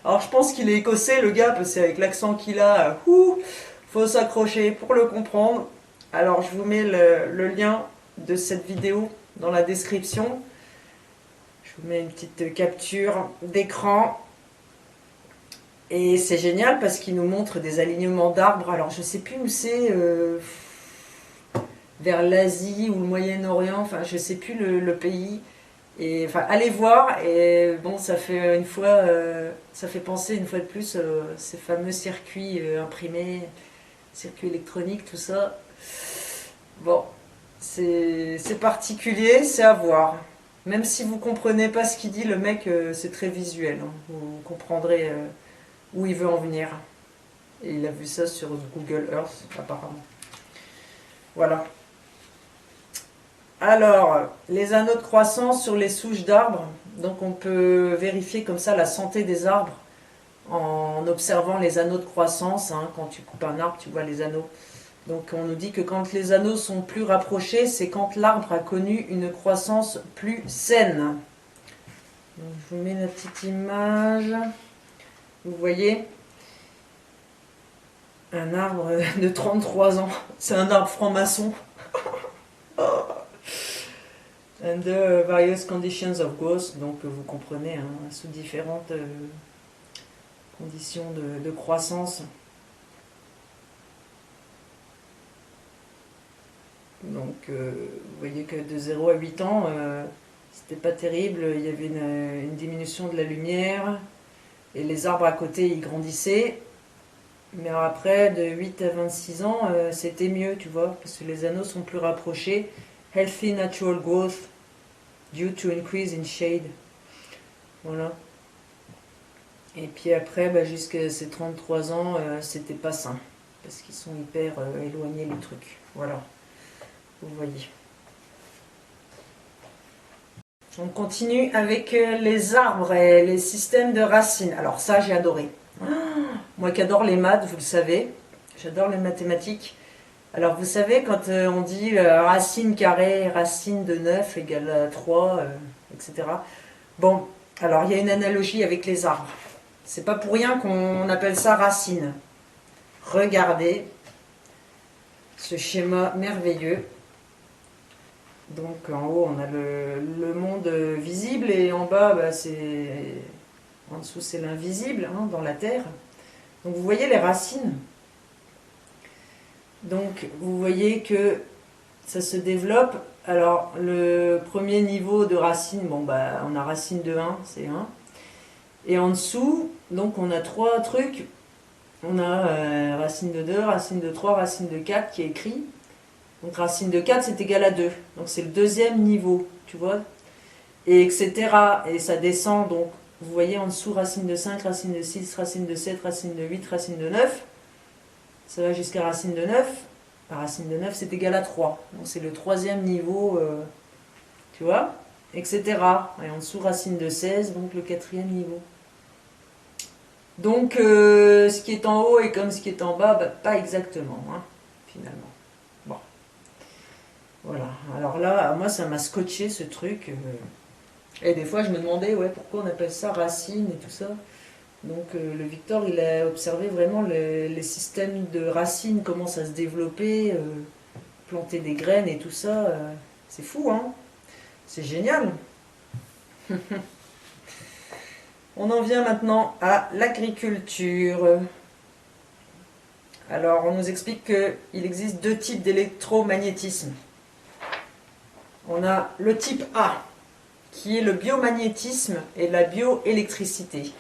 Alors je pense qu'il est écossais, le gars, parce qu'avec l'accent qu'il a, faut s'accrocher pour le comprendre. Alors je vous mets le lien de cette vidéo dans la description. Je vous mets une petite capture d'écran. Et c'est génial parce qu'il nous montre des alignements d'arbres. Alors je sais plus où c'est, vers l'Asie ou le Moyen-Orient, enfin je sais plus le pays. Et enfin allez voir et bon ça fait une fois, ça fait penser une fois de plus ces fameux circuits imprimés, circuits électroniques, tout ça. Bon, c'est particulier, c'est à voir. Même si vous comprenez pas ce qu'il dit, le mec, c'est très visuel. Hein. Vous comprendrez où il veut en venir. Et il a vu ça sur Google Earth, apparemment. Voilà. Alors, les anneaux de croissance sur les souches d'arbres. Donc on peut vérifier comme ça la santé des arbres en observant les anneaux de croissance. Hein. Quand tu coupes un arbre, tu vois les anneaux. Donc on nous dit que quand les anneaux sont plus rapprochés, c'est quand l'arbre a connu une croissance plus saine. Donc, je vous mets la petite image. Vous voyez un arbre de 33 ans. C'est un arbre franc-maçon. Under various conditions of growth. Donc vous comprenez, hein, sous différentes conditions de croissance. Donc vous voyez que de 0 à 8 ans, c'était pas terrible, il y avait une diminution de la lumière, et les arbres à côté ils grandissaient, mais après de 8 à 26 ans, c'était mieux, tu vois, parce que les anneaux sont plus rapprochés. Healthy natural growth due to increase in shade. Voilà. Et puis après, jusqu'à ces 33 ans, c'était pas sain, parce qu'ils sont hyper éloignés les trucs. Voilà. Vous voyez. On continue avec les arbres et les systèmes de racines. Alors ça, j'ai adoré. Moi qui adore les maths, vous le savez, j'adore les mathématiques. Alors vous savez, quand on dit racine carrée, racine de 9 égale 3, etc. Bon, alors il y a une analogie avec les arbres. C'est pas pour rien qu'on appelle ça racine. Regardez ce schéma merveilleux. Donc en haut on a le monde visible et en bas en dessous c'est l'invisible hein, dans la terre. Donc vous voyez les racines. Donc vous voyez que ça se développe. Alors le premier niveau de racine, on a racine de 1, c'est 1. Et en dessous, donc on a 3 trucs. on a racine de 2, racine de 3, racine de 4 qui est écrit. Donc racine de 4 c'est égal à 2. Donc c'est le deuxième niveau, tu vois. Et etc. Et ça descend, donc vous voyez en dessous racine de 5, racine de 6, racine de 7, racine de 8, racine de 9. Ça va jusqu'à racine de 9. La racine de 9 c'est égal à 3. Donc c'est le troisième niveau, tu vois, etc. Et en dessous racine de 16, donc le quatrième niveau. Donc ce qui est en haut est comme ce qui est en bas, bah, pas exactement, hein, finalement. Bon. Voilà. Alors là, moi ça m'a scotché ce truc. Et des fois je me demandais ouais, pourquoi on appelle ça racine et tout ça. Donc le Victor il a observé vraiment les systèmes de racines, comment ça se développait, planter des graines et tout ça. C'est fou, hein. C'est génial. On en vient maintenant à l'agriculture. Alors, on nous explique qu'il existe deux types d'électromagnétisme. On a le type A, qui est le biomagnétisme et la bioélectricité.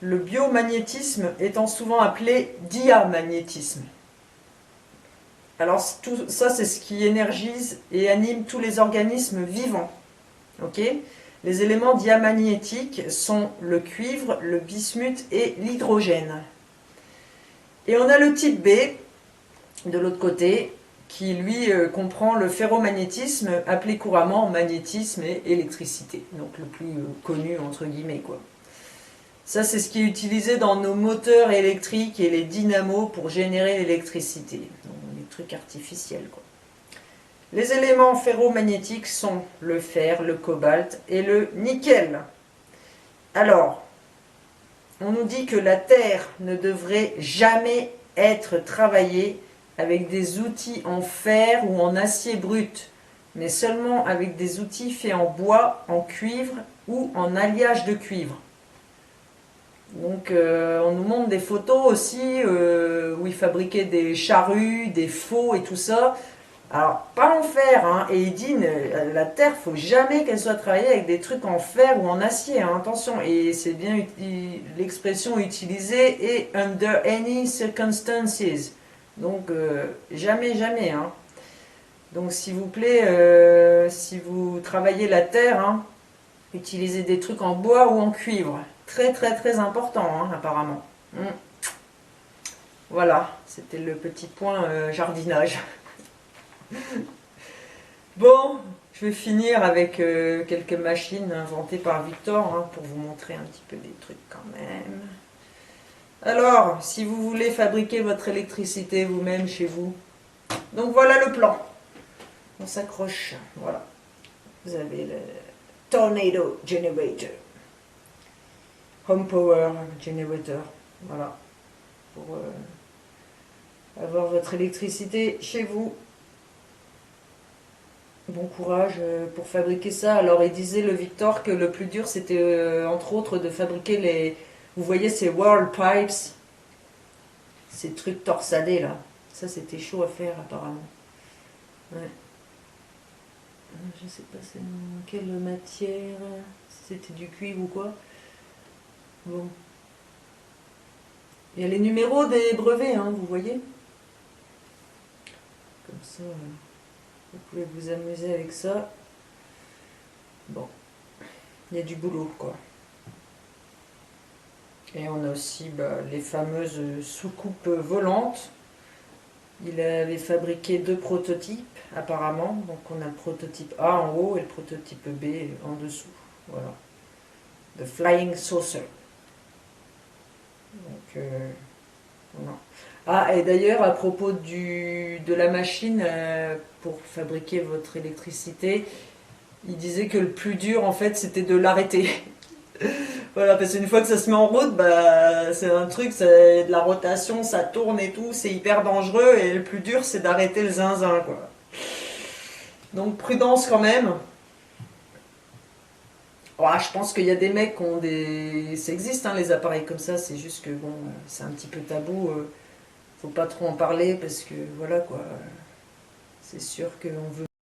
Le biomagnétisme étant souvent appelé diamagnétisme. Alors, tout ça, c'est ce qui énergise et anime tous les organismes vivants. Ok ? Les éléments diamagnétiques sont le cuivre, le bismuth et l'hydrogène. Et on a le type B, de l'autre côté, qui lui comprend le ferromagnétisme, appelé couramment magnétisme et électricité. Donc le plus connu entre guillemets, quoi. Ça, c'est ce qui est utilisé dans nos moteurs électriques et les dynamos pour générer l'électricité. Donc des trucs artificiels, quoi. Les éléments ferromagnétiques sont le fer, le cobalt et le nickel. Alors, on nous dit que la Terre ne devrait jamais être travaillée avec des outils en fer ou en acier brut, mais seulement avec des outils faits en bois, en cuivre ou en alliage de cuivre. Donc on nous montre des photos aussi où ils fabriquaient des charrues, des faux et tout ça. Alors, pas en fer, hein, et il dit, la terre, il ne faut jamais qu'elle soit travaillée avec des trucs en fer ou en acier, hein, attention, et c'est bien l'expression utilisée, et under any circumstances, donc jamais, jamais, hein. Donc s'il vous plaît, si vous travaillez la terre, hein, utilisez des trucs en bois ou en cuivre, très très très important, hein, apparemment. Voilà, c'était le petit point jardinage. Bon, je vais finir avec quelques machines inventées par Victor, hein, pour vous montrer un petit peu des trucs quand même. Alors, si vous voulez fabriquer votre électricité vous-même chez vous, donc voilà le plan. On s'accroche, voilà. Vous avez le Tornado Generator, Home Power Generator, voilà, pour avoir votre électricité chez vous. Bon courage pour fabriquer ça. Alors il disait le Victor que le plus dur c'était entre autres de fabriquer les... Vous voyez ces whirl pipes, ces trucs torsadés là. Ça c'était chaud à faire apparemment. Ouais. Je sais pas c'est quelle matière, si c'était du cuivre ou quoi. Bon. Il y a les numéros des brevets, hein, vous voyez. Comme ça... Vous pouvez vous amuser avec ça. Bon, il y a du boulot, quoi. Et on a aussi les fameuses soucoupes volantes. Il avait fabriqué deux prototypes, apparemment. Donc on a le prototype A en haut et le prototype B en dessous. Voilà. The Flying Saucer. Donc, voilà. Ah, et d'ailleurs, à propos de la machine pour fabriquer votre électricité, il disait que le plus dur, en fait, c'était de l'arrêter. Voilà, parce qu'une fois que ça se met en route, c'est un truc, c'est de la rotation, ça tourne et tout, c'est hyper dangereux, et le plus dur, c'est d'arrêter le zinzin, quoi. Donc, prudence quand même. Oh, je pense qu'il y a des mecs qui ont des... Ça existe, hein, les appareils comme ça, c'est juste que, bon, c'est un petit peu tabou... Faut pas trop en parler parce que voilà quoi, c'est sûr qu'on veut